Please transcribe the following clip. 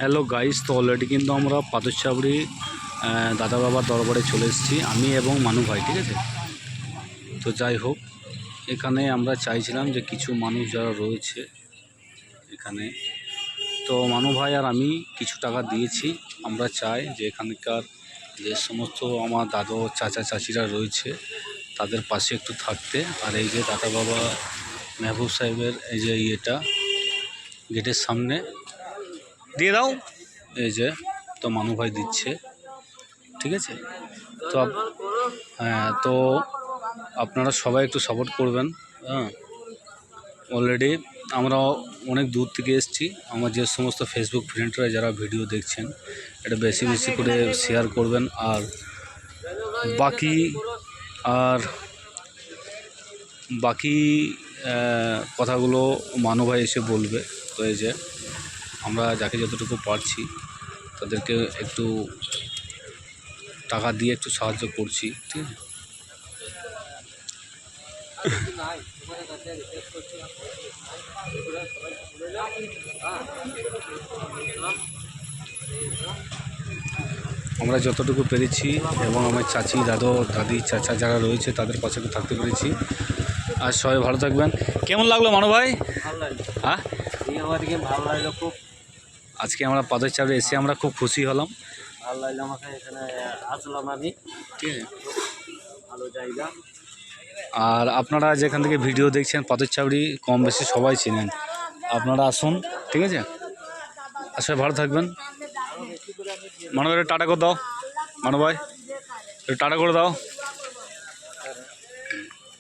Hello guys, তো already কিন্তু আমরা পাথরছাবড়ি দাদা বাবার দরবারে চলে এসেছি, আমি এবং মানু ভাই। ঠিক আছে, তো যাই হোক, এখানে আমরা চাইছিলাম যে কিছু মানুষ যারা রয়েছে এখানে, তো মানু ভাই আর আমি কিছু টাকা দিয়েছি। আমরা চাই যে এখানকার যে সমস্ত আমার দাদু চাচা চাচিরা রয়েছে তাদের পাশে একটু থাকতে। আর এই যে দাদা বাবা মেহবুব সাহেবের এই যে ইয়েটা গেটের সামনে দিয়ে দাও, এই যে তো মানু ভাই দিচ্ছে। ঠিক আছে, তো হ্যাঁ, তো আপনারা সবাই একটু সাপোর্ট করবেন। হ্যাঁ, অলরেডি আমরা অনেক দূর থেকে এসেছি। আমার যে সমস্ত ফেসবুক ফ্রেন্ডরা যারা ভিডিও দেখছেন, এটা বেশি বেশি করে শেয়ার করবেন। আর বাকি কথাগুলো মানু ভাই এসে বলবে। তো এই যে আমরা যাকে যতটুকু পারছি তাদেরকে একটু টাকা দিয়ে একটু সাহায্য করছি। ঠিক আছে, আমরা যতটুকু পেরেছি এবং আমার চাচি দাদু দাদি চাচা যারা রয়েছে তাদের পাশে একটু থাকতে পেরেছি। আর সবাই ভালো থাকবেন। কেমন লাগলো মানু ভাই? হ্যাঁ, ভালো লাগলো খুব। আজকে আমরা পাথরছাবড়ি এসে আমরা খুব খুশি হলাম। ভালো লাগলো, আমাকে এখানে আসলাম আমি। ঠিক আছে, ভালো জায়গা। আর আপনারা যেখান থেকে ভিডিও দেখছেন পাথরছাবড়ি কম বেশি সবাই চিনেন, আপনারা আসুন। ঠিক আছে, আর সবাই ভালো থাকবেন। মানু ভাই টাটা করে দাও, মানু ভাই টাটা করে দাও।